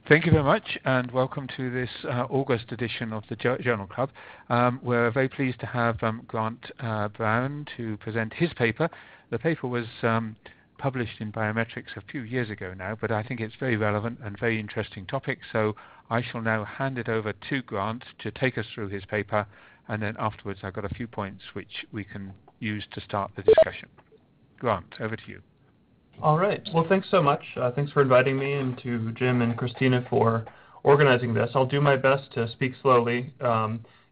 Thank you very much, and welcome to this August edition of the Journal Club. We're very pleased to have Grant Brown to present his paper. The paper was published in Biometrics a few years ago now, but I think it's very relevant and very interesting topic, so I shall now hand it over to Grant to take us through his paper, and then afterwards I've got a few points which we can use to start the discussion. Grant, over to you. All right. Well, thanks so much. Thanks for inviting me, and to Jim and Christina for organizing this. I'll do my best to speak slowly.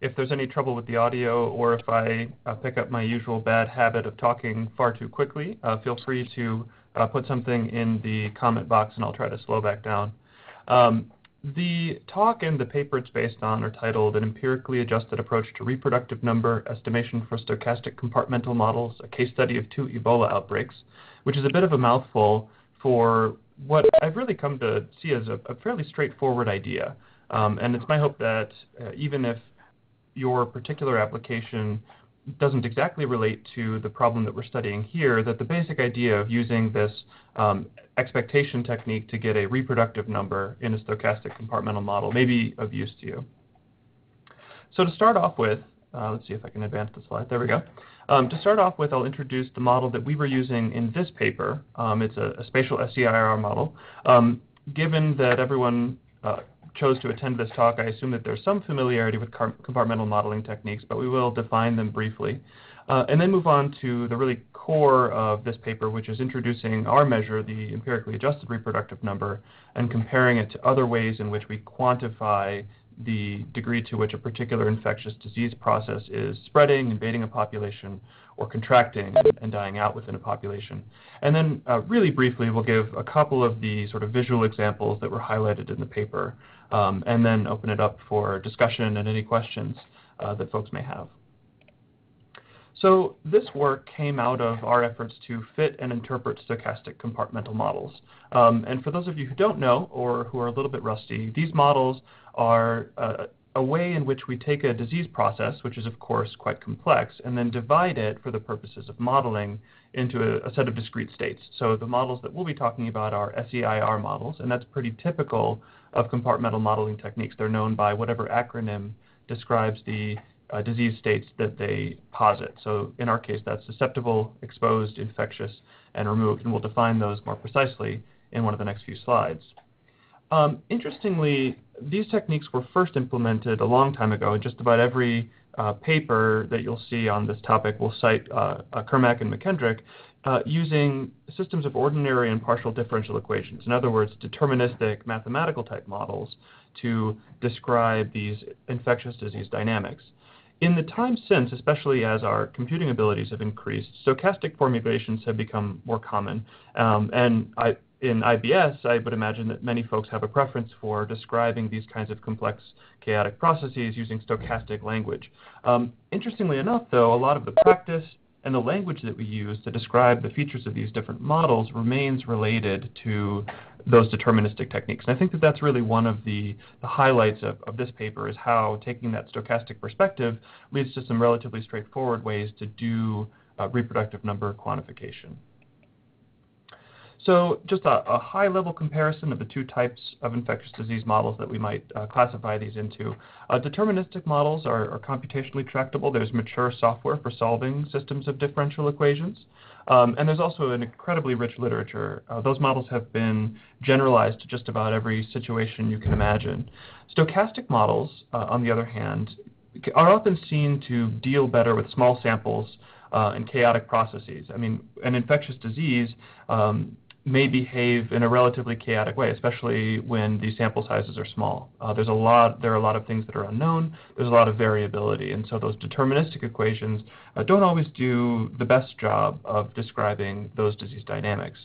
If there's any trouble with the audio, or if I pick up my usual bad habit of talking far too quickly, feel free to put something in the comment box and I'll try to slow back down. The talk and the paper it's based on are titled An Empirically Adjusted Approach to Reproductive Number Estimation for Stochastic Compartmental Models, a Case Study of 2 Ebola Outbreaks, which is a bit of a mouthful for what I've really come to see as a fairly straightforward idea. And it's my hope that even if your particular application doesn't exactly relate to the problem that we're studying here, that the basic idea of using this expectation technique to get a reproductive number in a stochastic compartmental model may be of use to you. So to start off with, let's see if I can advance the slide. There we go. To start off with, I'll introduce the model that we were using in this paper. It's a spatial SCIR model. Given that everyone chose to attend this talk, I assume that there's some familiarity with compartmental modeling techniques, but we will define them briefly. And then move on to the really core of this paper, which is introducing our measure, the empirically adjusted reproductive number, and comparing it to other ways in which we quantify the degree to which a particular infectious disease process is spreading, invading a population, or contracting and dying out within a population. And then really briefly, we'll give a couple of the sort of visual examples that were highlighted in the paper, and then open it up for discussion and any questions that folks may have. So this work came out of our efforts to fit and interpret stochastic compartmental models. And for those of you who don't know, or who are a little bit rusty, these models are a way in which we take a disease process, which is of course quite complex, and then divide it for the purposes of modeling into a set of discrete states. So the models that we'll be talking about are SEIR models, and that's pretty typical of compartmental modeling techniques. They're known by whatever acronym describes the disease states that they posit. So in our case, that's susceptible, exposed, infectious, and removed, and we'll define those more precisely in one of the next few slides. Interestingly, these techniques were first implemented a long time ago. Just about every paper that you'll see on this topic will cite Kermack and McKendrick using systems of ordinary and partial differential equations. In other words, deterministic mathematical type models to describe these infectious disease dynamics. In the time since, especially as our computing abilities have increased, stochastic formulations have become more common. In IBS, I would imagine that many folks have a preference for describing these kinds of complex chaotic processes using stochastic language. Interestingly enough, though, a lot of the practice and the language that we use to describe the features of these different models remains related to those deterministic techniques. And I think that that's really one of the highlights of this paper, is how taking that stochastic perspective leads to some relatively straightforward ways to do reproductive number quantification. So just a high-level comparison of the two types of infectious disease models that we might classify these into. Deterministic models are computationally tractable. There's mature software for solving systems of differential equations. And there's also an incredibly rich literature. Those models have been generalized to just about every situation you can imagine. Stochastic models, on the other hand, are often seen to deal better with small samples and chaotic processes. I mean, an infectious disease may behave in a relatively chaotic way, especially when the sample sizes are small. There are a lot of things that are unknown. There's a lot of variability, and so those deterministic equations don't always do the best job of describing those disease dynamics.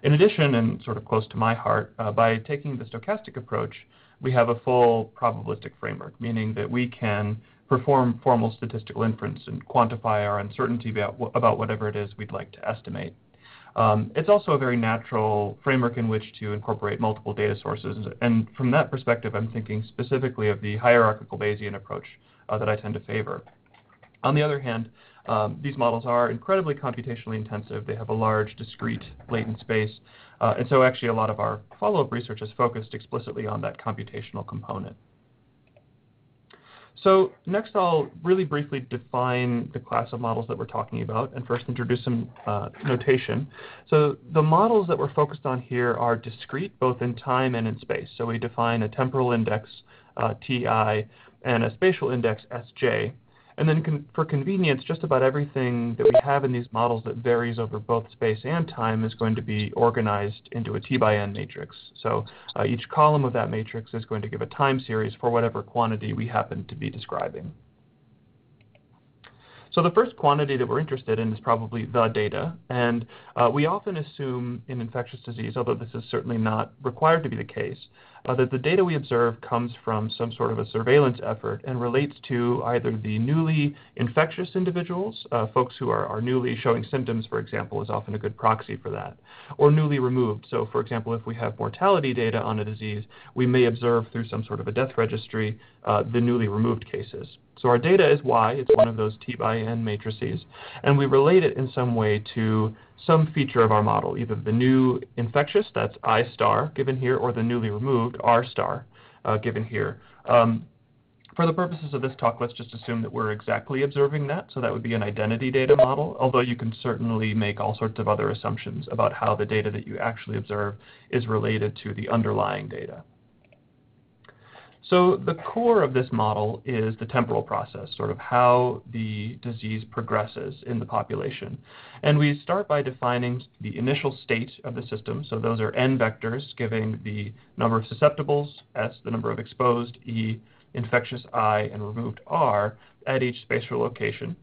In addition, and sort of close to my heart, by taking the stochastic approach, we have a full probabilistic framework, meaning that we can perform formal statistical inference and quantify our uncertainty about whatever it is we'd like to estimate. It's also a very natural framework in which to incorporate multiple data sources, and from that perspective, I'm thinking specifically of the hierarchical Bayesian approach that I tend to favor. On the other hand, These models are incredibly computationally intensive. They have a large, discrete, latent space. And so actually a lot of our follow-up research is focused explicitly on that computational component. So next I'll really briefly define the class of models that we're talking about and first introduce some notation. So the models that we're focused on here are discrete both in time and in space. So we define a temporal index, Ti, and a spatial index, Sj. And then for convenience, just about everything that we have in these models that varies over both space and time is going to be organized into a T by N matrix. So each column of that matrix is going to give a time series for whatever quantity we happen to be describing. So the first quantity that we're interested in is probably the data, and we often assume in infectious disease, although this is certainly not required to be the case, that the data we observe comes from some sort of a surveillance effort and relates to either the newly infectious individuals, folks who are newly showing symptoms, for example, is often a good proxy for that, or newly removed. So, for example, if we have mortality data on a disease, we may observe through some sort of a death registry the newly removed cases. So our data is Y, it's one of those T by N matrices, and we relate it in some way to some feature of our model, either the new infectious, that's I star, given here, or the newly removed, R star, given here. For the purposes of this talk, let's just assume that we're exactly observing that, so that would be an identity data model, although you can certainly make all sorts of other assumptions about how the data that you actually observe is related to the underlying data. So the core of this model is the temporal process, sort of how the disease progresses in the population. And we start by defining the initial state of the system. So those are N vectors, giving the number of susceptibles, S, the number of exposed, E, infectious, I, and removed, R, at each spatial location.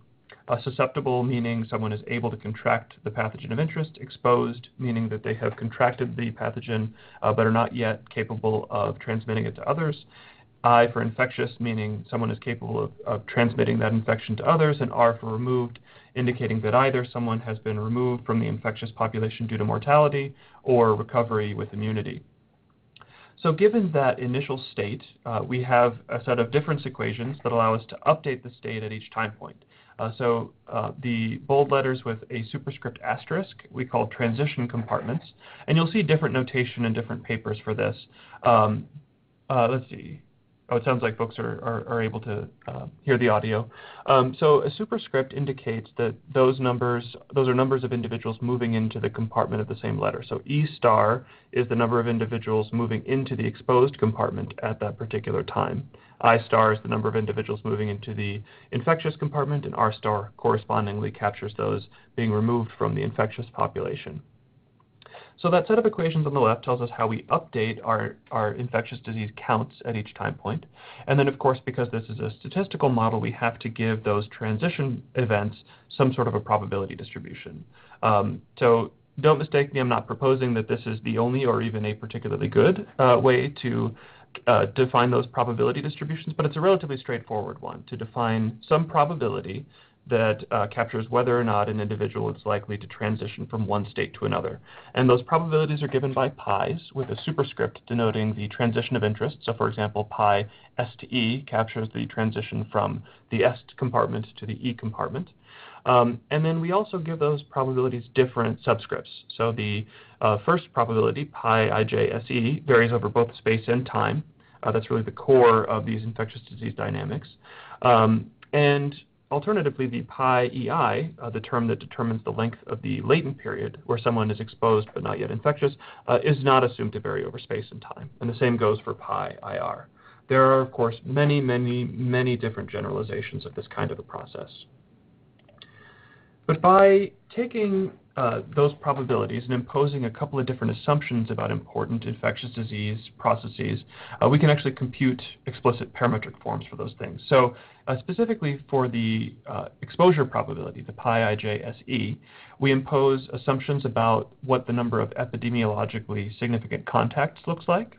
Susceptible meaning someone is able to contract the pathogen of interest, exposed meaning that they have contracted the pathogen but are not yet capable of transmitting it to others. I for infectious meaning someone is capable of transmitting that infection to others, and R for removed indicating that either someone has been removed from the infectious population due to mortality or recovery with immunity. So given that initial state, we have a set of difference equations that allow us to update the state at each time point. The bold letters with a superscript asterisk we call transition compartments, and you'll see different notation in different papers for this. Let's see. Oh, it sounds like folks are able to hear the audio. So a superscript indicates that those are numbers of individuals moving into the compartment of the same letter. So E star is the number of individuals moving into the exposed compartment at that particular time. I star is the number of individuals moving into the infectious compartment, and R star correspondingly captures those being removed from the infectious population. So that set of equations on the left tells us how we update our infectious disease counts at each time point. And then, of course, because this is a statistical model, we have to give those transition events some sort of a probability distribution. So don't mistake me, I'm not proposing that this is the only or even a particularly good way to define those probability distributions, but it's a relatively straightforward one to define some probability that captures whether or not an individual is likely to transition from one state to another. And those probabilities are given by pi's with a superscript denoting the transition of interest. So for example, pi S to E captures the transition from the S compartment to the E compartment. And then we also give those probabilities different subscripts. So the first probability, pi IJSE, varies over both space and time. That's really the core of these infectious disease dynamics. And alternatively, the pi EI, the term that determines the length of the latent period where someone is exposed but not yet infectious, is not assumed to vary over space and time. And the same goes for pi IR. There are, of course, many, many, many different generalizations of this kind of a process. But by taking those probabilities and imposing a couple of different assumptions about important infectious disease processes, we can actually compute explicit parametric forms for those things. So specifically for the exposure probability, the pi IJSE, we impose assumptions about what the number of epidemiologically significant contacts looks like.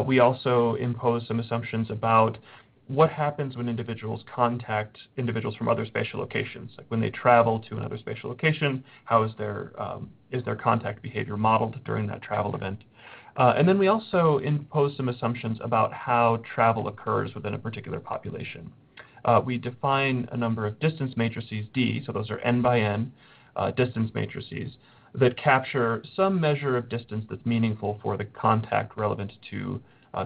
We also impose some assumptions about what happens when individuals contact individuals from other spatial locations. Like when they travel to another spatial location, how is their contact behavior modeled during that travel event? And then we also impose some assumptions about how travel occurs within a particular population. we define a number of distance matrices D, so those are n by n distance matrices, that capture some measure of distance that's meaningful for the contact relevant to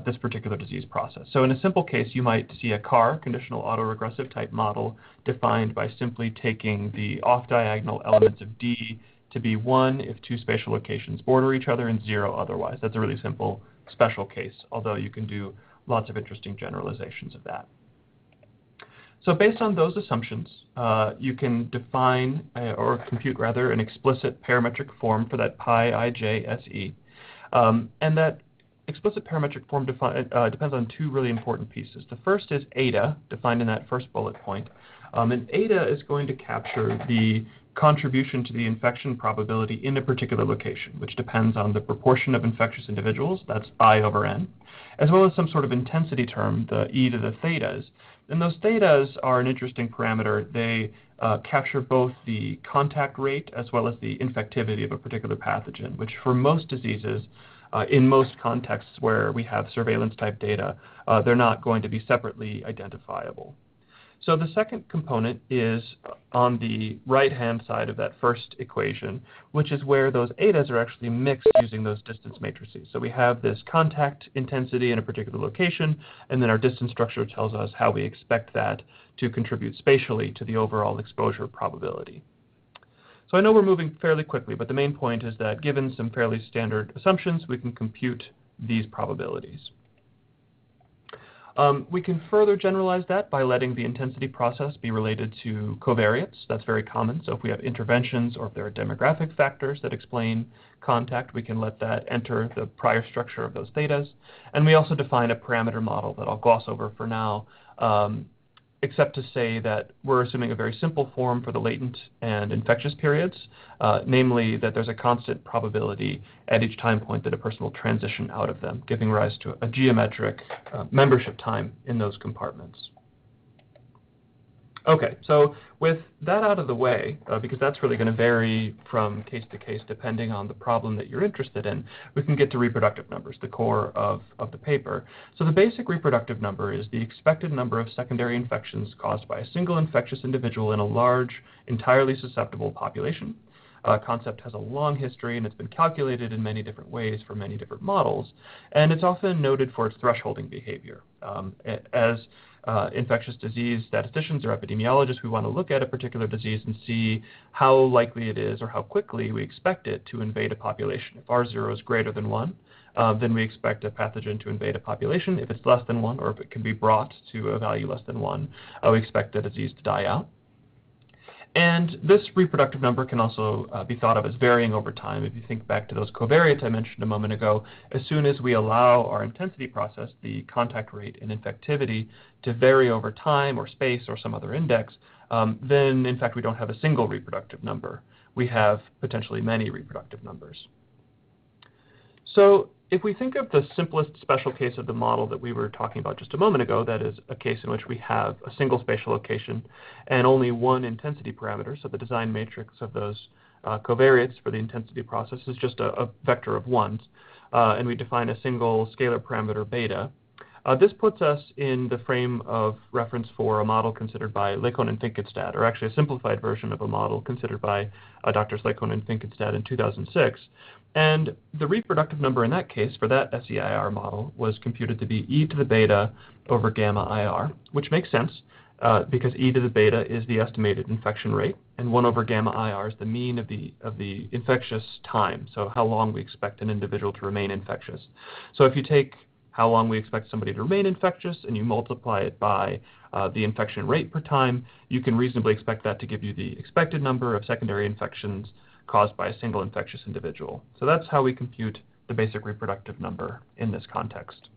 this particular disease process. So in a simple case, you might see a CAR, conditional autoregressive type model, defined by simply taking the off-diagonal elements of D to be 1 if 2 spatial locations border each other and 0 otherwise. That's a really simple special case, although you can do lots of interesting generalizations of that. So based on those assumptions, you can define, or compute rather, an explicit parametric form for that pi ij se. And that explicit parametric form depends on 2 really important pieces. The first is eta, defined in that first bullet point. And eta is going to capture the contribution to the infection probability in a particular location, which depends on the proportion of infectious individuals, that's I over n, as well as some sort of intensity term, the e to the thetas. And those thetas are an interesting parameter. They capture both the contact rate as well as the infectivity of a particular pathogen, which for most diseases, in most contexts where we have surveillance type data, they're not going to be separately identifiable. So the second component is on the right-hand side of that first equation, which is where those etas are actually mixed using those distance matrices. So we have this contact intensity in a particular location, and then our distance structure tells us how we expect that to contribute spatially to the overall exposure probability. So I know we're moving fairly quickly, but the main point is that given some fairly standard assumptions, we can compute these probabilities. We can further generalize that by letting the intensity process be related to covariates. That's very common. So if we have interventions or if there are demographic factors that explain contact, we can let that enter the prior structure of those thetas. And we also define a parameter model that I'll gloss over for now, except to say that we're assuming a very simple form for the latent and infectious periods, namely that there's a constant probability at each time point that a person will transition out of them, giving rise to a geometric membership time in those compartments. Okay, so with that out of the way, because that's really going to vary from case to case depending on the problem that you're interested in, we can get to reproductive numbers, the core of the paper. So the basic reproductive number is the expected number of secondary infections caused by a single infectious individual in a large, entirely susceptible population. Concept has a long history, and it's been calculated in many different ways for many different models, and it's often noted for its thresholding behavior. As infectious disease statisticians or epidemiologists, we want to look at a particular disease and see how likely it is or how quickly we expect it to invade a population. If R0 is greater than 1, then we expect a pathogen to invade a population. If it's less than 1, or if it can be brought to a value less than 1, we expect the disease to die out. And this reproductive number can also be thought of as varying over time. If you think back to those covariates I mentioned a moment ago, as soon as we allow our intensity process, the contact rate and infectivity, to vary over time or space or some other index, then in fact we don't have a single reproductive number. We have potentially many reproductive numbers. So if we think of the simplest special case of the model that we were talking about just a moment ago, that is a case in which we have a single spatial location and only one intensity parameter, so the design matrix of those covariates for the intensity process is just a vector of ones, and we define a single scalar parameter beta. This puts us in the frame of reference for a model considered by Oleson and Finkelstead, or actually a simplified version of a model considered by Drs. Oleson and Finkelstead in 2006. And the reproductive number in that case for that SEIR model was computed to be e to the beta over gamma IR, which makes sense because e to the beta is the estimated infection rate, and 1 over gamma IR is the mean of the infectious time, so how long we expect an individual to remain infectious. So if you take how long we expect somebody to remain infectious and you multiply it by the infection rate per time, you can reasonably expect that to give you the expected number of secondary infections caused by a single infectious individual. So that's how we compute the basic reproductive number in this context.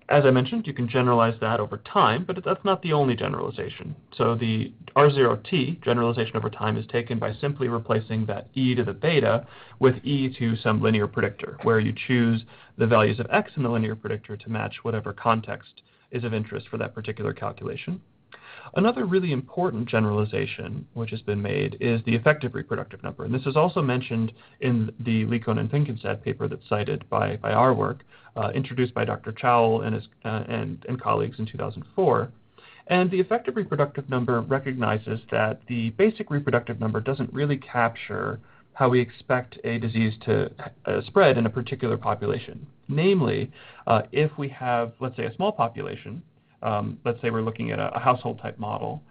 As I mentioned, you can generalize that over time, but that's not the only generalization. So the R0T generalization over time is taken by simply replacing that e to the beta with e to some linear predictor, where you choose the values of x in the linear predictor to match whatever context is of interest for that particular calculation. Another really important generalization which has been made is the effective reproductive number. And this is also mentioned in the Oleson and Finkelstead paper that's cited by our work, introduced by Dr. Chowell and colleagues in 2004. And the effective reproductive number recognizes that the basic reproductive number doesn't really capture how we expect a disease to spread in a particular population. Namely, if we have, let's say, a small population, let's say we're looking at a household type model,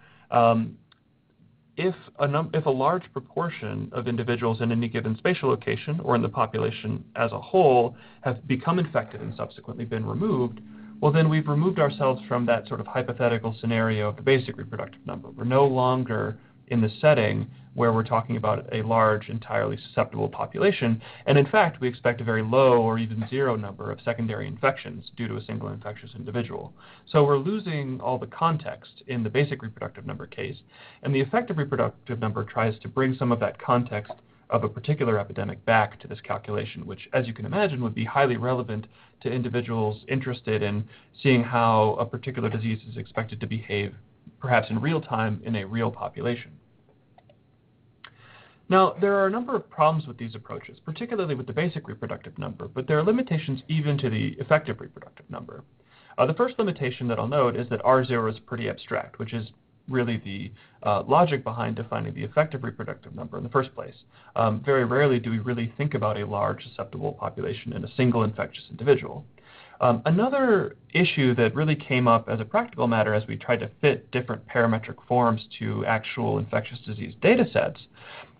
if a large proportion of individuals in any given spatial location or in the population as a whole have become infected and subsequently been removed, well, then we've removed ourselves from that sort of hypothetical scenario of the basic reproductive number. We're no longer in the setting where we're talking about a large, entirely susceptible population, and in fact, we expect a very low or even zero number of secondary infections due to a single infectious individual. So we're losing all the context in the basic reproductive number case, and the effective reproductive number tries to bring some of that context of a particular epidemic back to this calculation, which, as you can imagine, would be highly relevant to individuals interested in seeing how a particular disease is expected to behave, perhaps in real time, in a real population. Now, there are a number of problems with these approaches, particularly with the basic reproductive number, but there are limitations even to the effective reproductive number. The first limitation that I'll note is that R0 is pretty abstract, which is really the logic behind defining the effective reproductive number in the first place. Very rarely do we really think about a large susceptible population in a single infectious individual. Another issue that really came up as a practical matter as we tried to fit different parametric forms to actual infectious disease data sets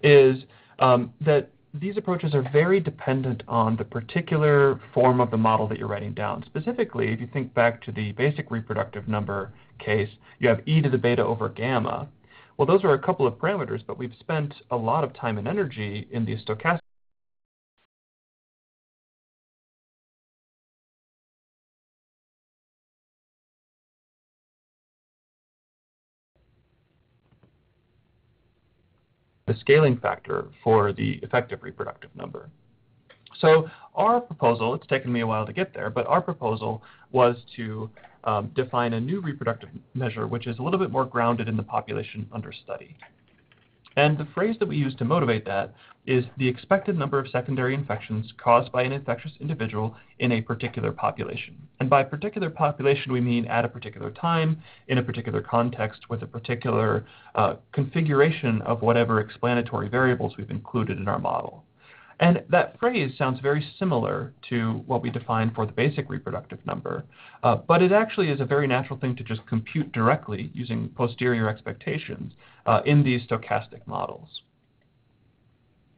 is that these approaches are very dependent on the particular form of the model that you're writing down. Specifically, if you think back to the basic reproductive number case, you have e to the beta over gamma. Well, those are a couple of parameters, but we've spent a lot of time and energy in the stochastic the scaling factor for the effective reproductive number. So our proposal, it's taken me a while to get there, but our proposal was to define a new reproductive measure which is a little bit more grounded in the population under study. And the phrase that we use to motivate that is the expected number of secondary infections caused by an infectious individual in a particular population. And by particular population, we mean at a particular time, in a particular context, with a particular configuration of whatever explanatory variables we've included in our model. And that phrase sounds very similar to what we define for the basic reproductive number, but it actually is a very natural thing to just compute directly using posterior expectations in these stochastic models.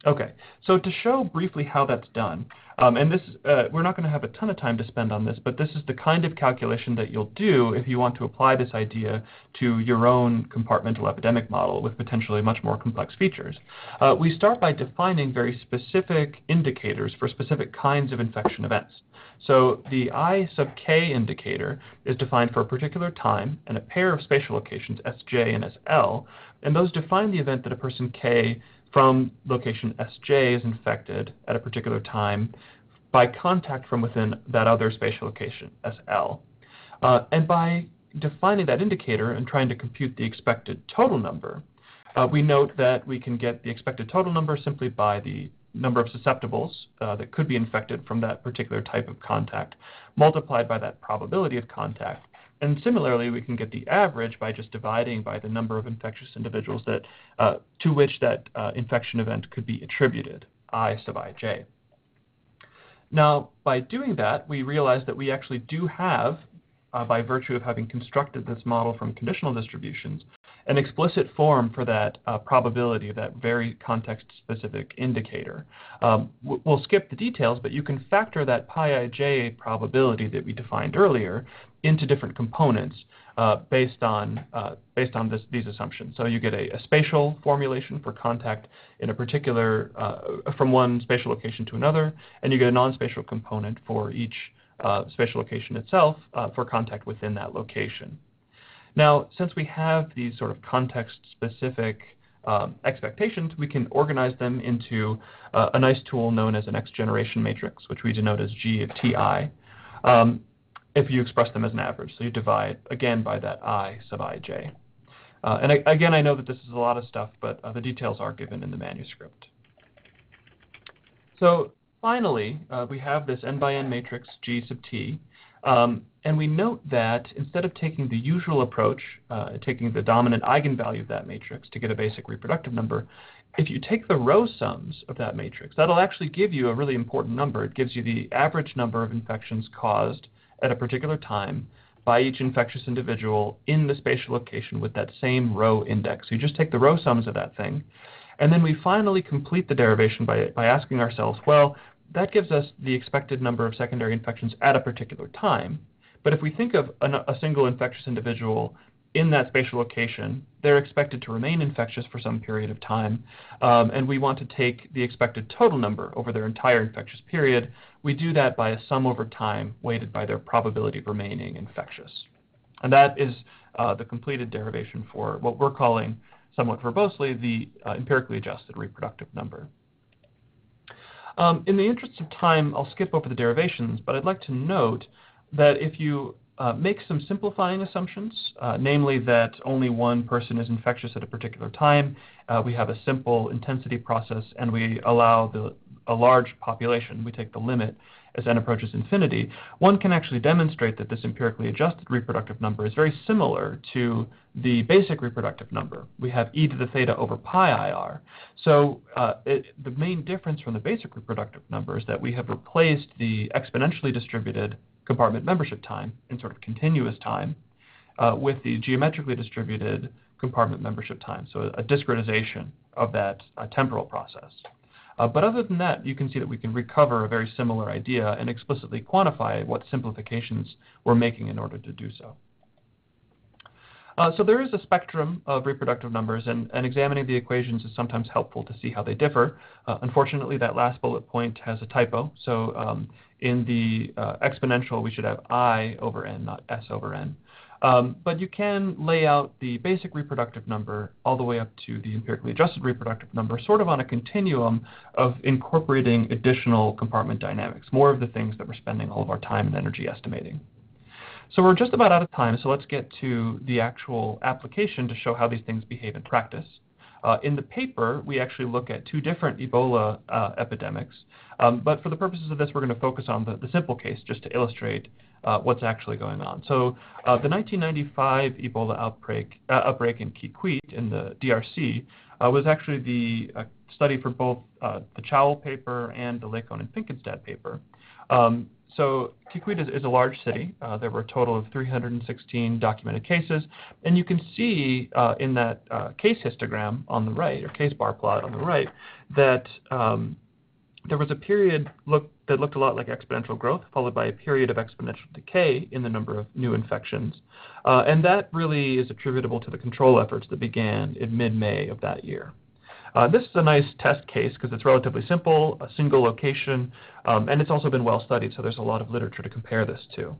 Okay, so to show briefly how that's done, and this we're not going to have a ton of time to spend on this, but this is the kind of calculation that you'll do if you want to apply this idea to your own compartmental epidemic model with potentially much more complex features. We start by defining very specific indicators for specific kinds of infection events. So the I sub k indicator is defined for a particular time and a pair of spatial locations, Sj and Sl, and those define the event that a person k from location Sj is infected at a particular time by contact from within that other spatial location, Sl. And by defining that indicator and trying to compute the expected total number, we note that we can get the expected total number simply by the number of susceptibles that could be infected from that particular type of contact, multiplied by that probability of contact. And similarly, we can get the average by just dividing by the number of infectious individuals that, to which that infection event could be attributed, I sub ij. Now, by doing that, we realize that we actually do have, by virtue of having constructed this model from conditional distributions, an explicit form for that probability of that very context-specific indicator. We'll skip the details, but you can factor that pi ij probability that we defined earlier into different components based on these assumptions. So you get a spatial formulation for contact in a particular, from one spatial location to another, and you get a non-spatial component for each spatial location itself for contact within that location. Now, since we have these sort of context-specific expectations, we can organize them into a nice tool known as an X-generation matrix, which we denote as G of Ti, if you express them as an average. So you divide, again, by that I sub ij. And again, I know that this is a lot of stuff, but the details are given in the manuscript. So finally, we have this n by n matrix G sub T. And we note that instead of taking the usual approach, taking the dominant eigenvalue of that matrix to get a basic reproductive number, if you take the row sums of that matrix, that'll actually give you a really important number. It gives you the average number of infections caused at a particular time by each infectious individual in the spatial location with that same row index. So you just take the row sums of that thing, and then we finally complete the derivation by asking ourselves, well, that gives us the expected number of secondary infections at a particular time. But if we think of a single infectious individual in that spatial location, they're expected to remain infectious for some period of time, and we want to take the expected total number over their entire infectious period. We do that by a sum over time weighted by their probability of remaining infectious. And that is the completed derivation for what we're calling, somewhat verbosely, the empirically adjusted reproductive number. In the interest of time, I'll skip over the derivations, but I'd like to note that if you make some simplifying assumptions, namely that only one person is infectious at a particular time, we have a simple intensity process, and we allow a large population, we take the limit as n approaches infinity, one can actually demonstrate that this empirically adjusted reproductive number is very similar to the basic reproductive number. We have e to the theta over pi IR. So the main difference from the basic reproductive number is that we have replaced the exponentially distributed compartment membership time in sort of continuous time with the geometrically distributed compartment membership time, so a discretization of that temporal process. But other than that, you can see that we can recover a very similar idea and explicitly quantify what simplifications we're making in order to do so. So there is a spectrum of reproductive numbers, and examining the equations is sometimes helpful to see how they differ. Unfortunately, that last bullet point has a typo. So in the exponential, we should have I over n, not s over n. But you can lay out the basic reproductive number all the way up to the empirically adjusted reproductive number, sort of on a continuum of incorporating additional compartment dynamics, more of the things that we're spending all of our time and energy estimating. So we're just about out of time, so let's get to the actual application to show how these things behave in practice. In the paper, we actually look at two different Ebola epidemics, but for the purposes of this, we're going to focus on the simple case just to illustrate what's actually going on. So the 1995 Ebola outbreak in Kikwit in the DRC was actually the study for both the Chowell paper and the Oleson and Aaron paper. So Kikwit is a large city. There were a total of 316 documented cases. And you can see in that case histogram on the right, or case bar plot on the right, that there was a period that looked a lot like exponential growth, followed by a period of exponential decay in the number of new infections. And that really is attributable to the control efforts that began in mid-May of that year. This is a nice test case because it's relatively simple, a single location, and it's also been well studied, so there's a lot of literature to compare this to.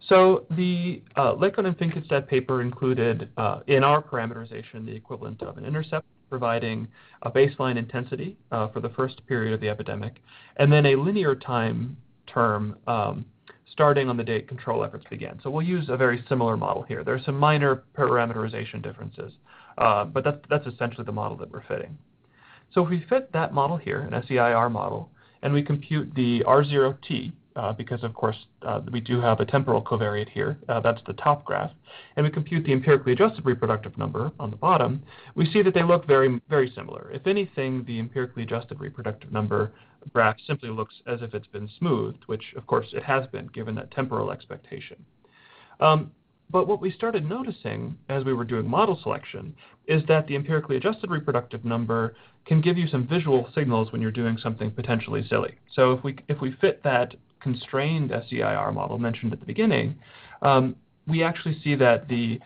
So the Oleson and Aaron paper included, in our parameterization, the equivalent of an intercept, providing a baseline intensity for the first period of the epidemic, and then a linear time term starting on the date control efforts began. So we'll use a very similar model here. There are some minor parameterization differences, but that's essentially the model that we're fitting. So if we fit that model here, an SEIR model, and we compute the R0T, because of course we do have a temporal covariate here, that's the top graph, and we compute the empirically adjusted reproductive number on the bottom, we see that they look very, very similar. If anything, the empirically adjusted reproductive number graph simply looks as if it's been smoothed, which of course it has been given that temporal expectation. But what we started noticing as we were doing model selection is that the empirically adjusted reproductive number can give you some visual signals when you're doing something potentially silly. So if we fit that constrained SEIR model mentioned at the beginning, we actually see that the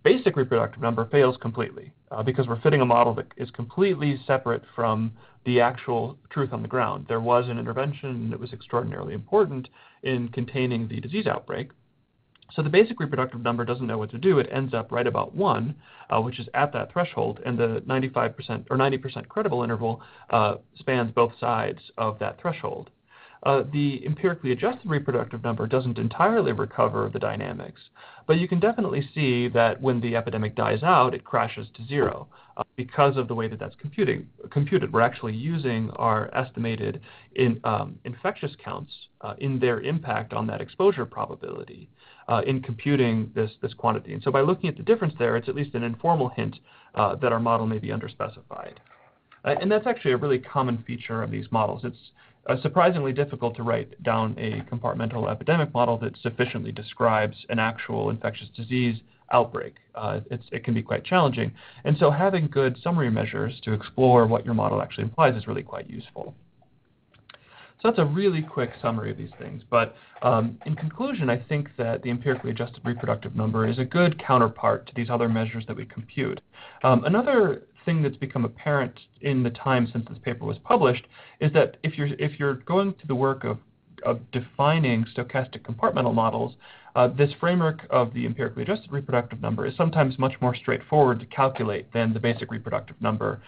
basic reproductive number fails completely because we're fitting a model that is completely separate from the actual truth on the ground. There was an intervention that was extraordinarily important in containing the disease outbreak. So the basic reproductive number doesn't know what to do. It ends up right about 1, which is at that threshold, and the 95% or 90% credible interval spans both sides of that threshold. the empirically adjusted reproductive number doesn't entirely recover the dynamics, but you can definitely see that when the epidemic dies out, it crashes to zero because of the way that that's computed. We're actually using our estimated infectious counts in their impact on that exposure probability in computing this quantity. And so by looking at the difference there, it's at least an informal hint that our model may be underspecified. And that's actually a really common feature of these models. It's surprisingly difficult to write down a compartmental epidemic model that sufficiently describes an actual infectious disease outbreak. It can be quite challenging. And so having good summary measures to explore what your model actually implies is really quite useful. So that's a really quick summary of these things. But in conclusion, I think that the empirically adjusted reproductive number is a good counterpart to these other measures that we compute. Another thing that's become apparent in the time since this paper was published is that if you're going to the work of defining stochastic compartmental models, this framework of the empirically adjusted reproductive number is sometimes much more straightforward to calculate than the basic reproductive number,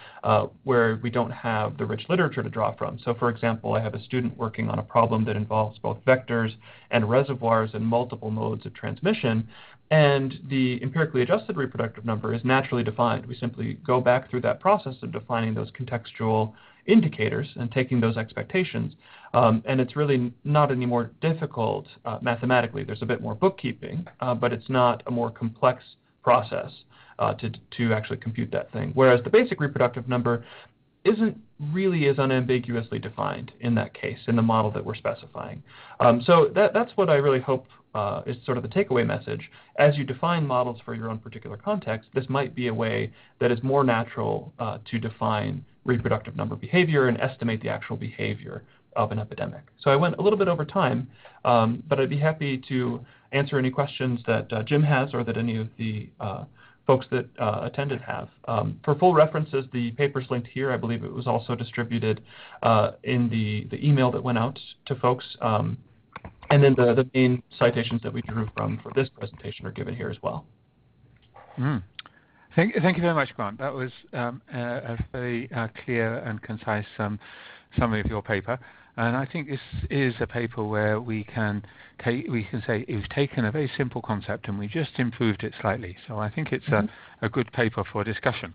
where we don't have the rich literature to draw from. So for example, I have a student working on a problem that involves both vectors and reservoirs and multiple modes of transmission, and the empirically adjusted reproductive number is naturally defined. We simply go back through that process of defining those contextual indicators and taking those expectations. And it's really not any more difficult mathematically. There's a bit more bookkeeping, but it's not a more complex process to actually compute that thing. Whereas the basic reproductive number isn't really as unambiguously defined in that case, in the model that we're specifying. So that's what I really hope is sort of the takeaway message. As you define models for your own particular context, this might be a way that is more natural to define reproductive number behavior and estimate the actual behavior of an epidemic. So I went a little bit over time, but I'd be happy to answer any questions that Jim has or that any of the folks that attended have. For full references, the paper's linked here. I believe it was also distributed in the email that went out to folks. And then the main citations that we drew from for this presentation are given here as well. Thank you very much, Grant. That was a very clear and concise summary of your paper. And I think this is a paper where we can say we've taken a very simple concept and we just improved it slightly. So I think it's a good paper for discussion.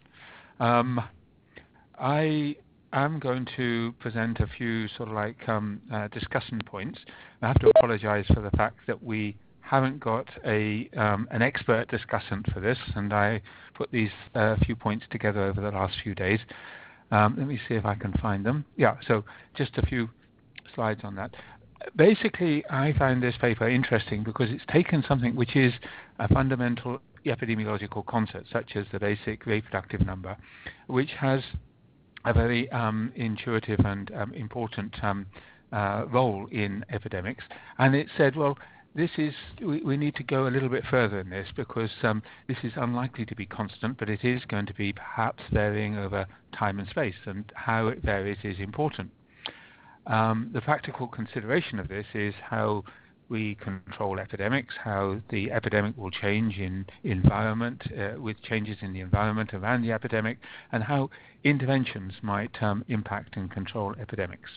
I am going to present a few sort of like discussion points. I have to apologize for the fact that we haven't got an expert discussant for this, and I put these few points together over the last few days. Let me see if I can find them. Yeah, so just a few slides on that. Basically, I find this paper interesting because it's taken something which is a fundamental epidemiological concept, such as the basic reproductive number, which has a very intuitive and important role in epidemics. And it said, well, we need to go a little bit further in this because this is unlikely to be constant, but it is going to be perhaps varying over time and space, and how it varies is important. The practical consideration of this is how we control epidemics, how the epidemic will change in environment, with changes in the environment around the epidemic, and how interventions might impact and control epidemics.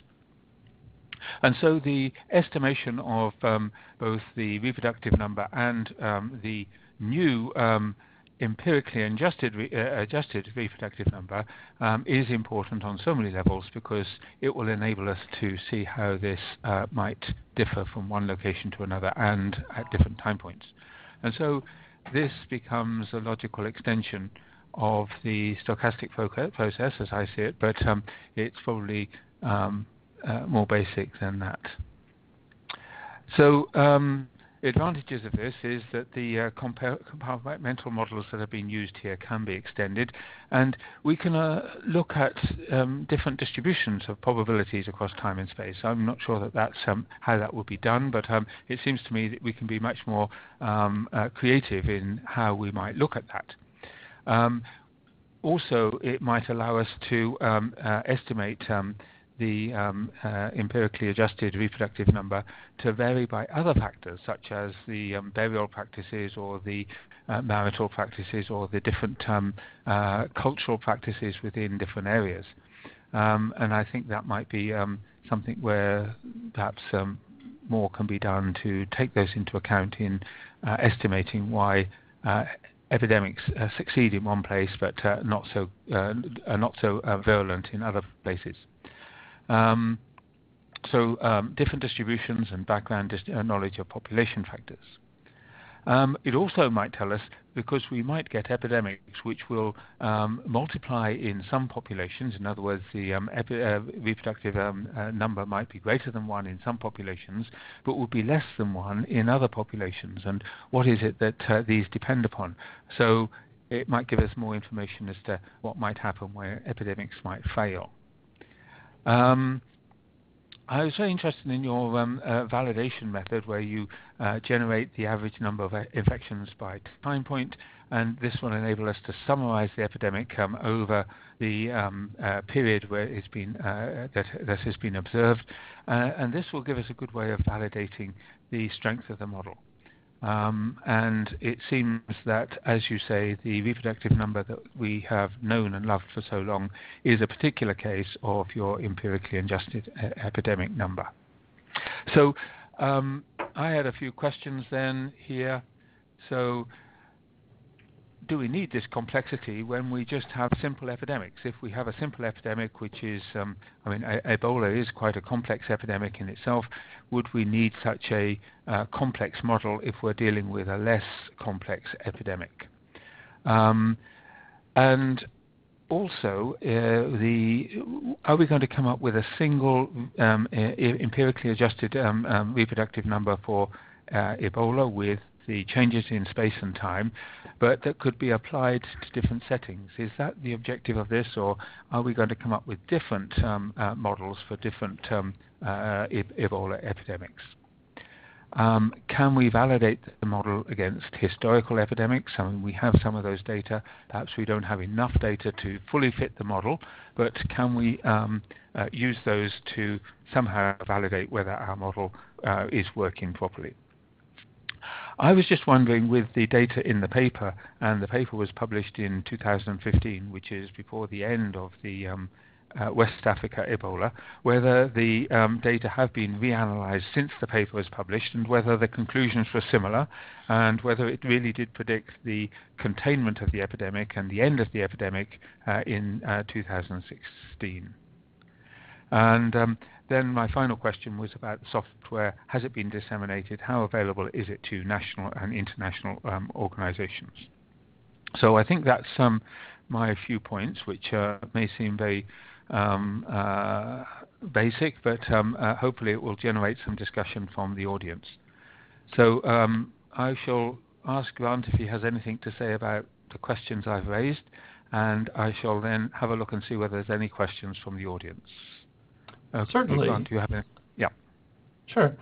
And so the estimation of both the reproductive number and the new empirically adjusted reproductive number is important on so many levels because it will enable us to see how this might differ from one location to another and at different time points. And so this becomes a logical extension of the stochastic process as I see it, but it's probably more basic than that. So advantages of this is that the compartmental models that have been used here can be extended, and we can look at different distributions of probabilities across time and space. I'm not sure that that's how that would be done, but it seems to me that we can be much more creative in how we might look at that. Also, it might allow us to estimate the empirically adjusted reproductive number to vary by other factors, such as the burial practices or the marital practices or the different cultural practices within different areas. And I think that might be something where perhaps more can be done to take those into account in estimating why epidemics succeed in one place but are not so virulent in other places. Different distributions and background knowledge of population factors. It also might tell us, because we might get epidemics which will multiply in some populations. In other words, the reproductive number might be greater than 1 in some populations, but will be less than 1 in other populations. And what is it that these depend upon? So it might give us more information as to what might happen where epidemics might fail. I was very interested in your validation method, where you generate the average number of infections by time point, and this will enable us to summarize the epidemic over the period where it's been that has been observed, and this will give us a good way of validating the strength of the model. And it seems that, as you say, the reproductive number that we have known and loved for so long is a particular case of your empirically adjusted epidemic number. So I had a few questions then here. So do we need this complexity when we just have simple epidemics? If we have a simple epidemic, which is, Ebola is quite a complex epidemic in itself, would we need such a complex model if we're dealing with a less complex epidemic? And also, are we going to come up with a single empirically adjusted reproductive number for Ebola with the changes in space and time, but that could be applied to different settings? Is that the objective of this, or are we going to come up with different models for different Ebola epidemics? Can we validate the model against historical epidemics? I mean, we have some of those data. Perhaps we don't have enough data to fully fit the model, but can we use those to somehow validate whether our model is working properly? I was just wondering, with the data in the paper, and the paper was published in 2015, which is before the end of the West Africa Ebola, whether the data have been reanalyzed since the paper was published, and whether the conclusions were similar, and whether it really did predict the containment of the epidemic and the end of the epidemic in 2016. And then my final question was about the software. Has it been disseminated? How available is it to national and international organizations? So I think that's my few points, which may seem very basic, but hopefully it will generate some discussion from the audience. So I shall ask Grant if he has anything to say about the questions I've raised, and I shall then have a look and see whether there's any questions from the audience. Certainly. Grant, do you have any? Yeah. Sure.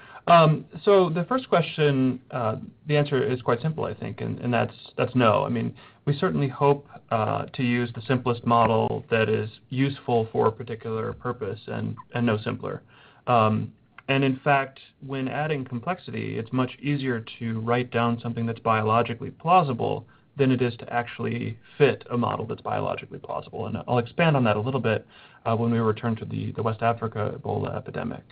So the first question, the answer is quite simple, I think, and that's no. I mean, we certainly hope to use the simplest model that is useful for a particular purpose, and no simpler. And in fact, when adding complexity, it's much easier to write down something that's biologically plausible than it is to actually fit a model that's biologically plausible. And I'll expand on that a little bit when we return to the West Africa Ebola epidemic.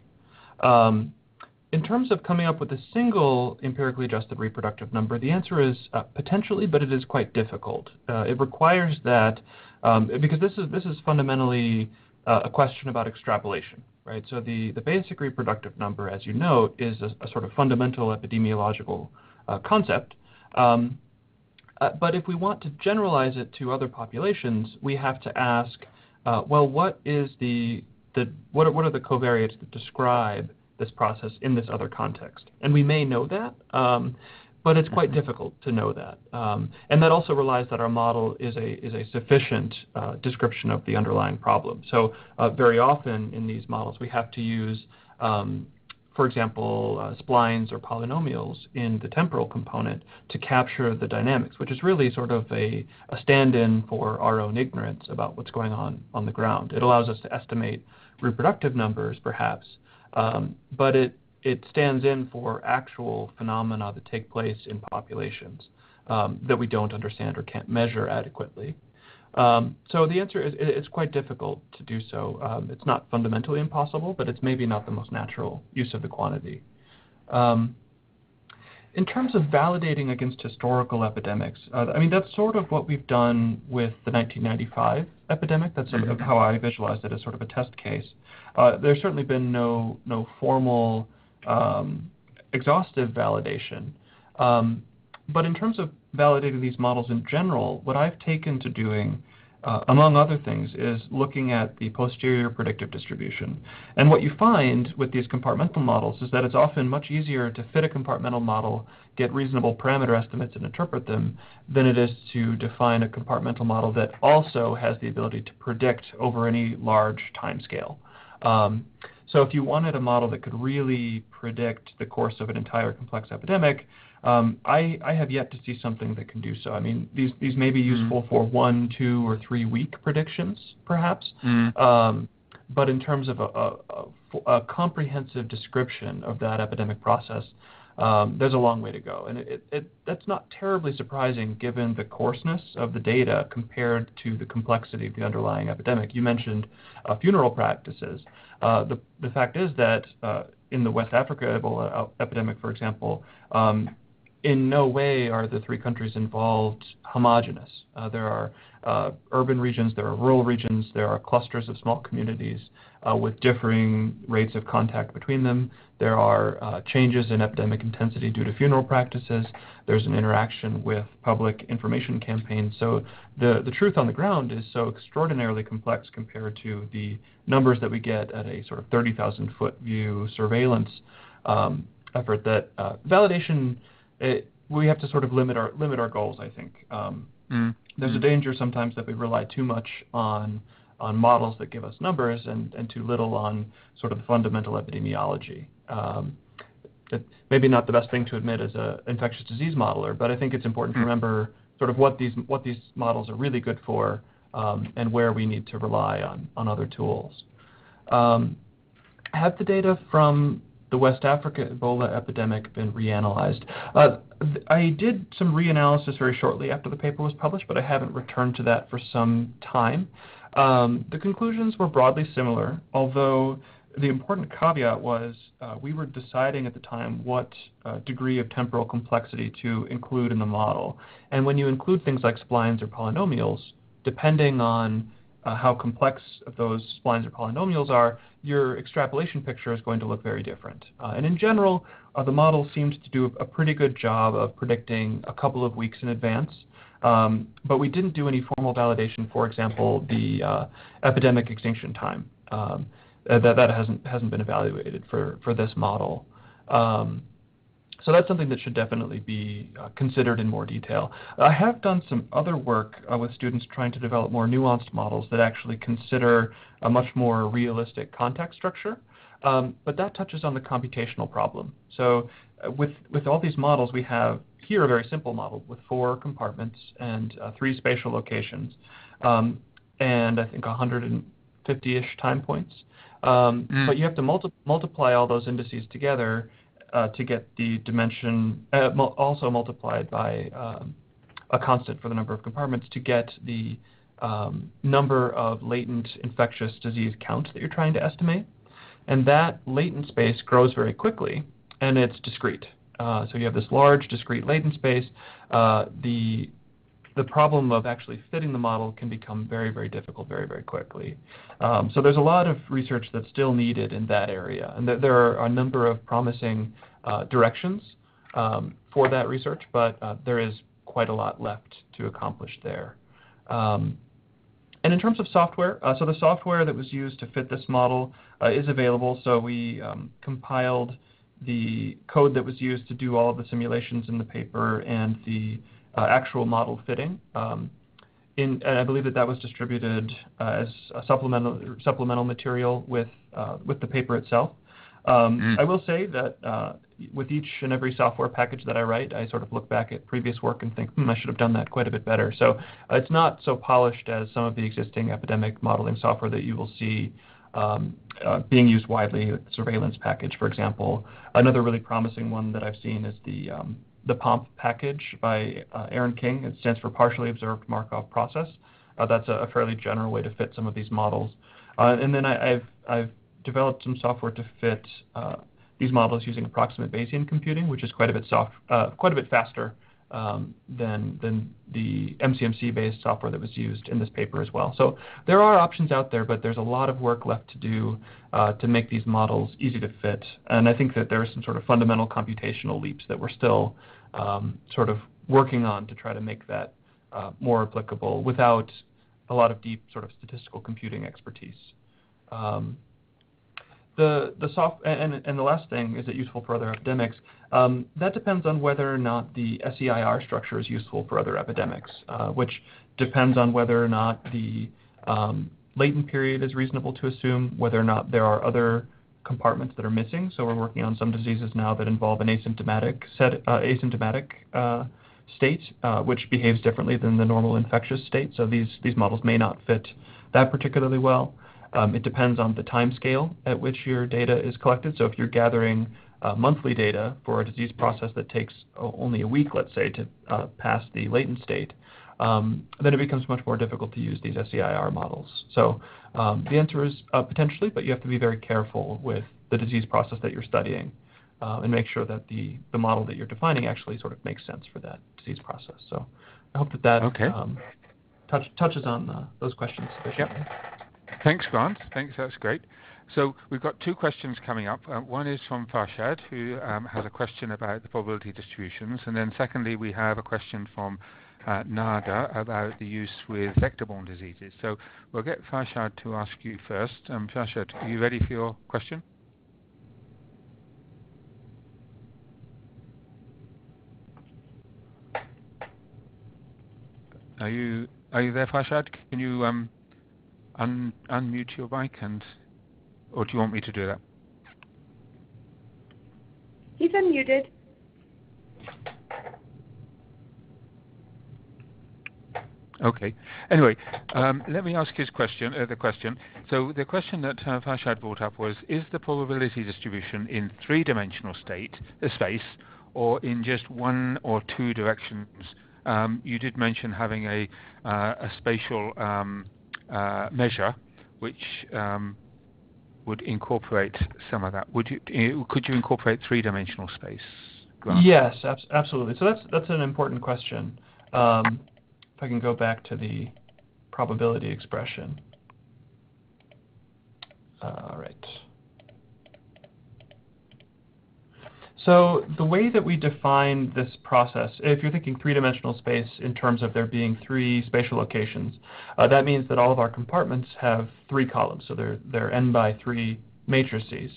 In terms of coming up with a single empirically adjusted reproductive number, the answer is potentially, but it is quite difficult. It requires that, because this is fundamentally a question about extrapolation, right? So the basic reproductive number, as you note, is a sort of fundamental epidemiological concept. But if we want to generalize it to other populations, we have to ask, well, what are the covariates that describe this process in this other context? And we may know that, but it's quite difficult to know that. And that also relies that our model is a sufficient description of the underlying problem. So very often in these models, we have to use, for example, splines or polynomials in the temporal component to capture the dynamics, which is really sort of a stand-in for our own ignorance about what's going on the ground. It allows us to estimate reproductive numbers, perhaps, but it stands in for actual phenomena that take place in populations that we don't understand or can't measure adequately. So the answer is it's quite difficult to do so. It's not fundamentally impossible, but it's maybe not the most natural use of the quantity. In terms of validating against historical epidemics, I mean, that's sort of what we've done with the 1995 epidemic. That's sort of how I visualized it as sort of a test case. There's certainly been no formal exhaustive validation. But in terms of validating these models in general, what I've taken to doing, among other things, is looking at the posterior predictive distribution. And what you find with these compartmental models is that it's often much easier to fit a compartmental model, get reasonable parameter estimates, and interpret them than it is to define a compartmental model that also has the ability to predict over any large time scale. So if you wanted a model that could really predict the course of an entire complex epidemic, I have yet to see something that can do so. I mean, these may be useful for 1, 2, or 3 week predictions, perhaps. But in terms of a comprehensive description of that epidemic process, there's a long way to go. And that's not terribly surprising given the coarseness of the data compared to the complexity of the underlying epidemic. You mentioned funeral practices. The fact is that in the West Africa Ebola epidemic, for example, in no way are the 3 countries involved homogeneous. There are urban regions, there are rural regions, there are clusters of small communities with differing rates of contact between them. There are changes in epidemic intensity due to funeral practices. There's an interaction with public information campaigns. So the truth on the ground is so extraordinarily complex compared to the numbers that we get at a sort of 30,000-foot view surveillance effort that validation, we have to sort of limit our goals, I think. There's a danger sometimes that we rely too much on models that give us numbers and too little on sort of the fundamental epidemiology. Maybe not the best thing to admit as an infectious disease modeler, but I think it's important to remember sort of what these models are really good for and where we need to rely on other tools. Have the data from the West Africa Ebola epidemic been reanalyzed? I did some reanalysis very shortly after the paper was published, but I haven't returned to that for some time. The conclusions were broadly similar, although the important caveat was we were deciding at the time what degree of temporal complexity to include in the model. And when you include things like splines or polynomials, depending on how complex those splines or polynomials are, your extrapolation picture is going to look very different. And in general, the model seems to do a pretty good job of predicting a couple of weeks in advance. But we didn't do any formal validation, for example, the epidemic extinction time. That hasn't been evaluated for this model. So that's something that should definitely be considered in more detail. I have done some other work with students trying to develop more nuanced models that actually consider a much more realistic context structure, but that touches on the computational problem. So with all these models, we have here a very simple model with 4 compartments and 3 spatial locations, and I think 150-ish time points. But you have to multiply all those indices together to get the dimension, also multiplied by a constant for the number of compartments to get the number of latent infectious disease counts that you're trying to estimate. And that latent space grows very quickly, and it's discrete. So you have this large discrete latent space. The problem of actually fitting the model can become very, very difficult very, very quickly. So there's a lot of research that's still needed in that area. And there are a number of promising directions for that research, but there is quite a lot left to accomplish there. And in terms of software, so the software that was used to fit this model is available. So we compiled the code that was used to do all of the simulations in the paper and the actual model fitting. And I believe that was distributed as a supplemental material with the paper itself. I will say that with each and every software package that I write, I sort of look back at previous work and think, I should have done that quite a bit better. So it's not so polished as some of the existing epidemic modeling software that you will see being used widely, the surveillance package, for example. Another really promising one that I've seen is the POMP package by Aaron King. It stands for Partially Observed Markov Process. That's a fairly general way to fit some of these models. And then I've developed some software to fit these models using approximate Bayesian computing, which is quite a bit faster than the MCMC-based software that was used in this paper as well. So there are options out there, but there's a lot of work left to do to make these models easy to fit. And I think that there are some sort of fundamental computational leaps that we're still sort of working on to try to make that more applicable without a lot of deep sort of statistical computing expertise. The last thing, is it useful for other epidemics? That depends on whether or not the SEIR structure is useful for other epidemics, which depends on whether or not the latent period is reasonable to assume, whether or not there are other compartments that are missing. So we're working on some diseases now that involve an asymptomatic state, which behaves differently than the normal infectious state. So these models may not fit that particularly well. It depends on the time scale at which your data is collected. So if you're gathering monthly data for a disease process that takes only a week, let's say, to pass the latent state, then it becomes much more difficult to use these SEIR models. So the answer is potentially, but you have to be very careful with the disease process that you're studying and make sure that the model that you're defining actually sort of makes sense for that disease process. So I hope that okay. Touches on those questions sufficiently. Yep. Thanks, Grant. Thanks, that's great. So we've got two questions coming up. One is from Farshad, who has a question about the probability distributions. And then secondly, we have a question from Nada about the use with vector-borne diseases. So we'll get Farshad to ask you first. Farshad, are you ready for your question? Are you there, Farshad? Can you unmute your mic, or do you want me to do that? He's unmuted. Okay. Anyway, let me ask his question. The question. So the question that Farshad brought up was: is the probability distribution in three-dimensional space, or in just one or two directions? You did mention having a spatial measure, which would incorporate some of that. Could you incorporate three-dimensional space, Grant? Yes, absolutely. So that's an important question. If I can go back to the probability expression. All right. So the way that we define this process, if you're thinking three-dimensional space in terms of there being three spatial locations, that means that all of our compartments have three columns. So they're n by 3 matrices.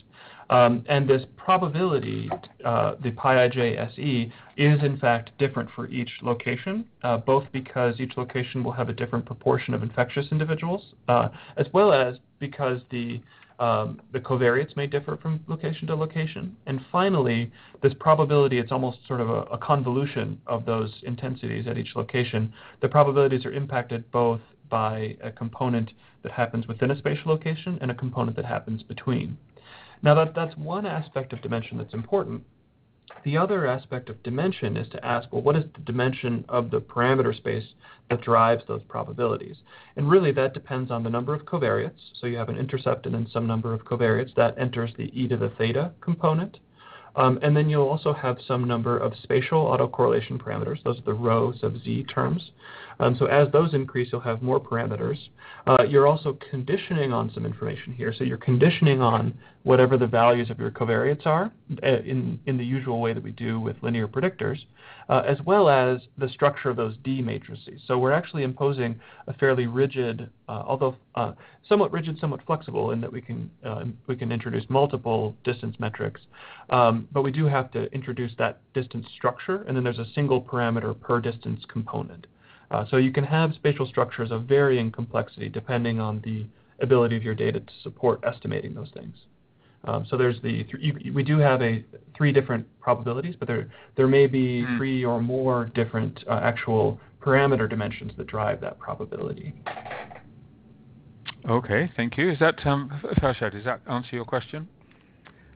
And this probability, the πij/se, is in fact different for each location, both because each location will have a different proportion of infectious individuals, as well as because the covariates may differ from location to location. And finally, this probability, it's almost sort of a convolution of those intensities at each location. The probabilities are impacted both by a component that happens within a spatial location and a component that happens between. Now that's one aspect of dimension that's important. The other aspect of dimension is to ask, well, what is the dimension of the parameter space that drives those probabilities? And really that depends on the number of covariates. So you have an intercept and then some number of covariates that enters the e to the theta component. And then you'll also have some number of spatial autocorrelation parameters. Those are the rho sub z terms. So as those increase, you'll have more parameters. You're also conditioning on some information here. So you're conditioning on whatever the values of your covariates are in the usual way that we do with linear predictors, as well as the structure of those D matrices. So we're actually imposing a fairly rigid, although somewhat rigid, somewhat flexible, in that we can introduce multiple distance metrics, but we do have to introduce that distance structure, and then there's a single parameter per distance component. So you can have spatial structures of varying complexity depending on the ability of your data to support estimating those things. So there's we do have three different probabilities, but there may be three or more different actual parameter dimensions that drive that probability. Okay, thank you. Is that Farshad? Does that answer your question?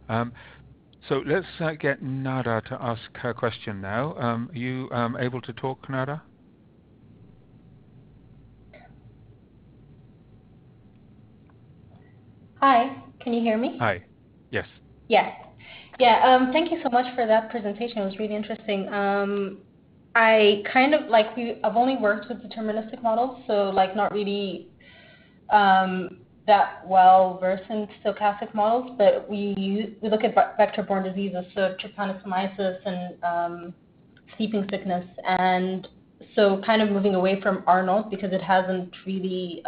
So let's get Nada to ask her question now. Are you able to talk, Nada? Hi, can you hear me? Hi. Yes. Yes. Yeah, thank you so much for that presentation. It was really interesting. I kind of like I've only worked with deterministic models, so like not really that well versed in stochastic models, but we look at vector-borne diseases, so trypanosomiasis and sleeping sickness, and so kind of moving away from Arnold because it hasn't really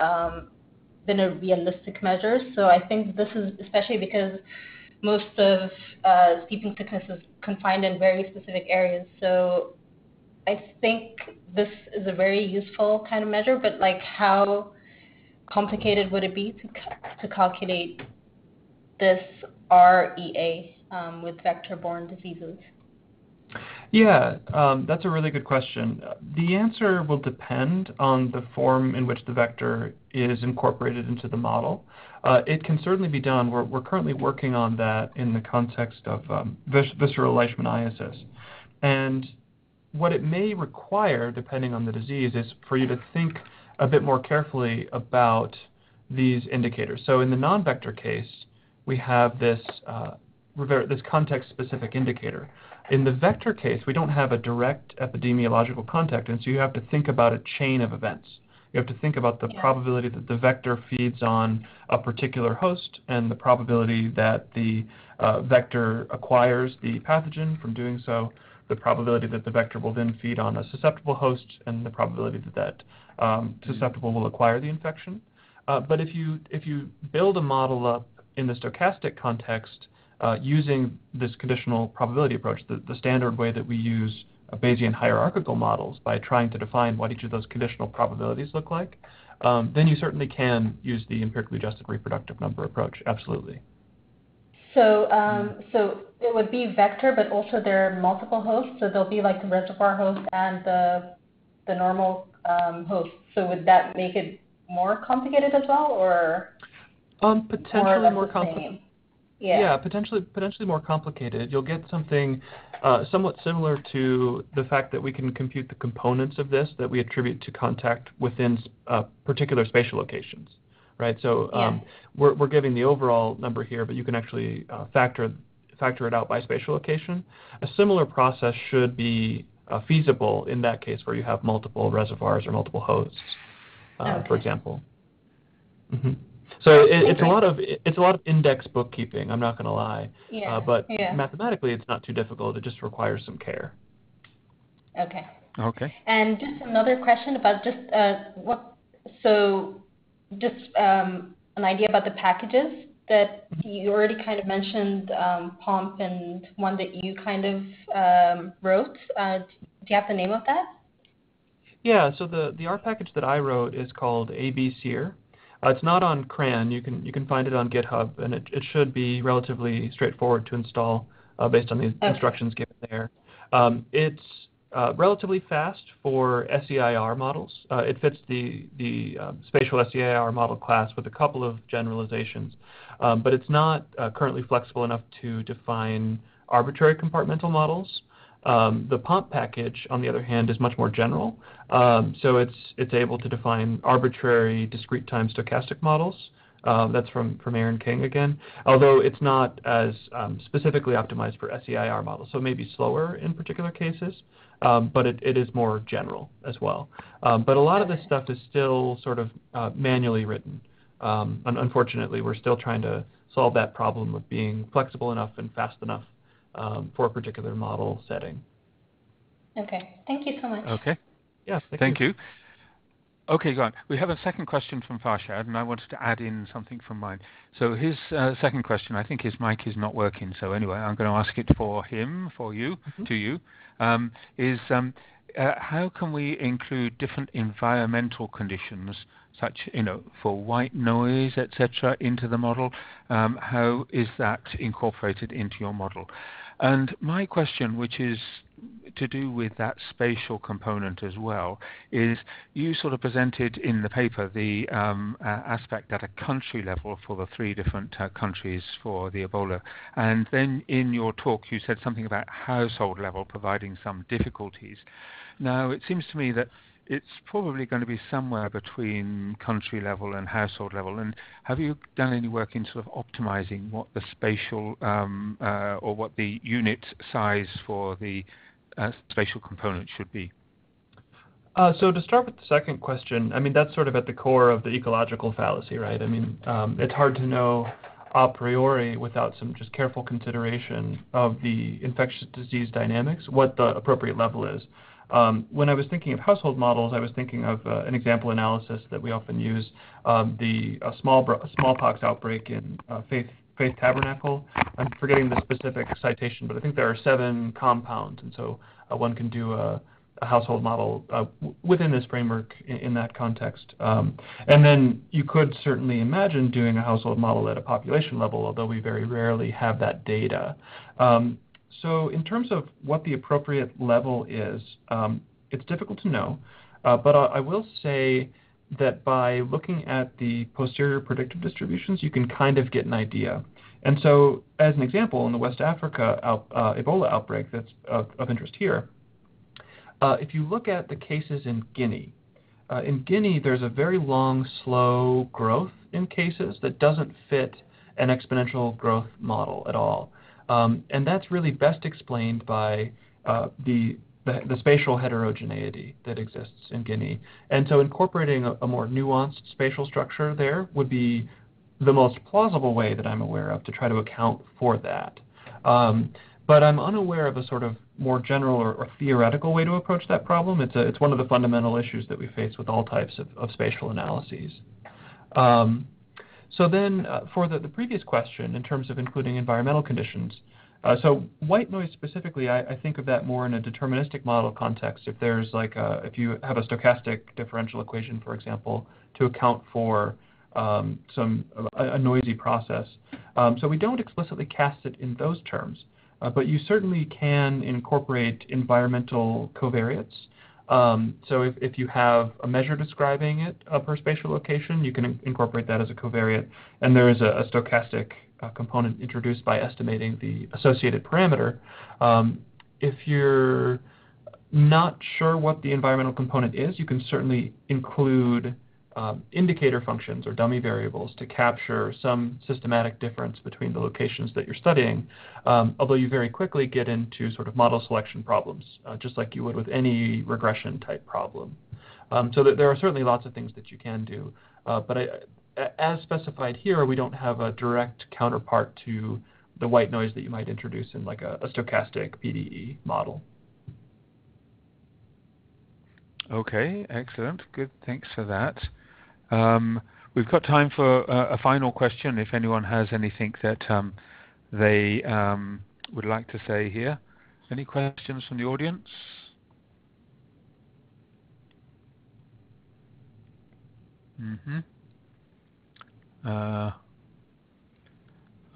been a realistic measure. So I think this is especially because most of sleeping sickness is confined in very specific areas. So I think this is a very useful kind of measure, but like how complicated would it be to calculate this REA with vector-borne diseases? Yeah, that's a really good question. The answer will depend on the form in which the vector is incorporated into the model. It can certainly be done. We're currently working on that in the context of visceral leishmaniasis. And what it may require, depending on the disease, is for you to think a bit more carefully about these indicators. So in the non-vector case, we have this context-specific indicator. In the vector case, we don't have a direct epidemiological context, and so you have to think about a chain of events. You have to think about the probability that the vector feeds on a particular host and the probability that the vector acquires the pathogen from doing so, the probability that the vector will then feed on a susceptible host, and the probability that susceptible will acquire the infection. But if you build a model up in the stochastic context using this conditional probability approach, the standard way that we use Bayesian hierarchical models by trying to define what each of those conditional probabilities look like, then you certainly can use the empirically adjusted reproductive number approach, absolutely. So, so it would be vector, but also there are multiple hosts. So there'll be like the reservoir host and the normal host. So would that make it more complicated as well, or potentially more complicated? Yeah, potentially more complicated. You'll get something somewhat similar to the fact that we can compute the components of this that we attribute to contact within particular spatial locations, right? So we're giving the overall number here, but you can actually factor it out by spatial location. A similar process should be feasible in that case where you have multiple reservoirs or multiple hosts, for example. Mm-hmm. So it's a lot of index bookkeeping. I'm not going to lie, but mathematically it's not too difficult. It just requires some care. Okay. Okay. And just another question about just an idea about the packages that you already kind of mentioned, POMP and one that you kind of wrote. Do you have the name of that? Yeah. So the R package that I wrote is called ABSEER. It's not on CRAN. You can find it on GitHub, and it should be relatively straightforward to install based on the instructions given there. It's relatively fast for SEIR models. It fits the spatial SEIR model class with a couple of generalizations, but it's not currently flexible enough to define arbitrary compartmental models. The POMP package, on the other hand, is much more general. So it's able to define arbitrary discrete time stochastic models. That's from Aaron King again, although it's not as specifically optimized for SEIR models. So it may be slower in particular cases, but it is more general as well. But a lot of this stuff is still sort of manually written. Unfortunately, we're still trying to solve that problem of being flexible enough and fast enough for a particular model setting. Okay, thank you so much. Okay. Yeah, thank you. Okay, go on. We have a second question from Farshad, and I wanted to add in something from mine. So his second question, I think his mic is not working, so anyway, I'm going to ask it for him, for you, to you, is how can we include different environmental conditions, such, for white noise, etc., into the model? How is that incorporated into your model? And my question, which is to do with that spatial component as well, is you sort of presented in the paper the aspect at a country level for the 3 different countries for the Ebola. And then in your talk you said something about household level providing some difficulties. Now it seems to me that it's probably going to be somewhere between country level and household level. And have you done any work in sort of optimizing what the spatial or what the unit size for the spatial component should be? So to start with the second question, I mean, that's sort of at the core of the ecological fallacy, right? I mean, it's hard to know a priori without some just careful consideration of the infectious disease dynamics, what the appropriate level is. When I was thinking of household models, I was thinking of an example analysis that we often use, the smallpox outbreak in Faith Tabernacle. I'm forgetting the specific citation, but I think there are 7 compounds, and so one can do a household model within this framework in that context. And then you could certainly imagine doing a household model at a population level, although we very rarely have that data. So in terms of what the appropriate level is, it's difficult to know, but I will say that by looking at the posterior predictive distributions, you can kind of get an idea. And so as an example, in the West Africa Ebola outbreak that's of interest here, if you look at the cases in Guinea, there's a very long, slow growth in cases that doesn't fit an exponential growth model at all. And that's really best explained by the spatial heterogeneity that exists in Guinea. And so incorporating a more nuanced spatial structure there would be the most plausible way that I'm aware of to try to account for that. But I'm unaware of a sort of more general or theoretical way to approach that problem. It's one of the fundamental issues that we face with all types of spatial analyses. So then for the previous question, in terms of including environmental conditions, so white noise specifically, I think of that more in a deterministic model context. If there's if you have a stochastic differential equation, for example, to account for a noisy process. So we don't explicitly cast it in those terms, but you certainly can incorporate environmental covariates. So if you have a measure describing it per spatial location, you can incorporate that as a covariate. And there is a stochastic component introduced by estimating the associated parameter. If you're not sure what the environmental component is, you can certainly include indicator functions or dummy variables to capture some systematic difference between the locations that you're studying, although you very quickly get into sort of model selection problems, just like you would with any regression type problem. So there are certainly lots of things that you can do, but as specified here, we don't have a direct counterpart to the white noise that you might introduce in like a stochastic PDE model. Okay, excellent. Good, thanks for that. We've got time for a final question if anyone has anything that they would like to say here. Any questions from the audience?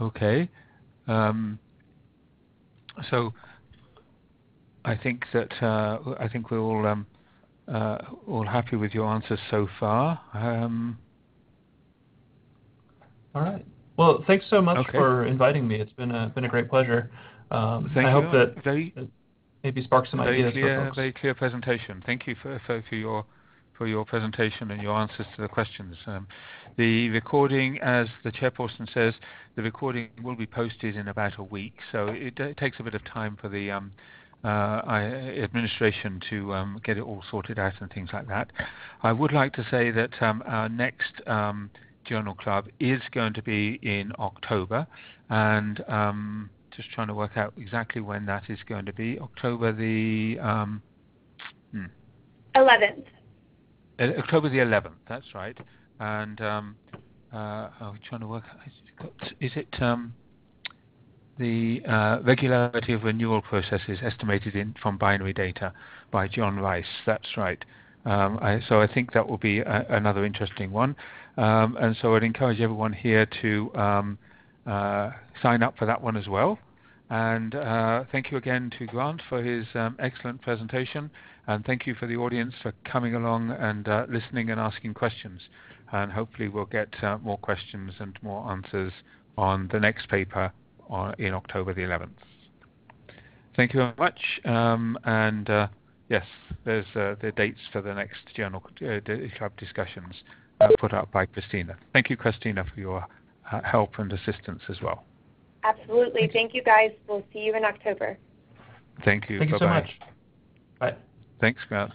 Okay. So I think that we're all happy with your answers so far. All right. Well, thanks so much for inviting me. It's been a great pleasure. I hope that maybe sparks some ideas for folks. Very clear presentation. Thank you for your presentation and your answers to the questions. The recording, as the chairperson says, the recording will be posted in about a week, so it takes a bit of time for the administration to get it all sorted out and things like that. I would like to say that our next journal club is going to be in October, and just trying to work out exactly when that is going to be. October the 11th. October the 11th, that's right. And I'm trying to work out, is it the regularity of renewal processes estimated from binary data by John Rice? That's right. So I think that will be another interesting one. And so I'd encourage everyone here to sign up for that one as well. And thank you again to Grant for his excellent presentation. And thank you for the audience for coming along and listening and asking questions. And hopefully we'll get more questions and more answers on the next paper in October the 11th. Thank you very much, and Yes, there's the dates for the next journal club discussions put up by Christina. Thank you, Christina, for your help and assistance as well. Absolutely. Thank you, guys. We'll see you in October. Thank you. Thank you so much. Bye. Thanks, Grant.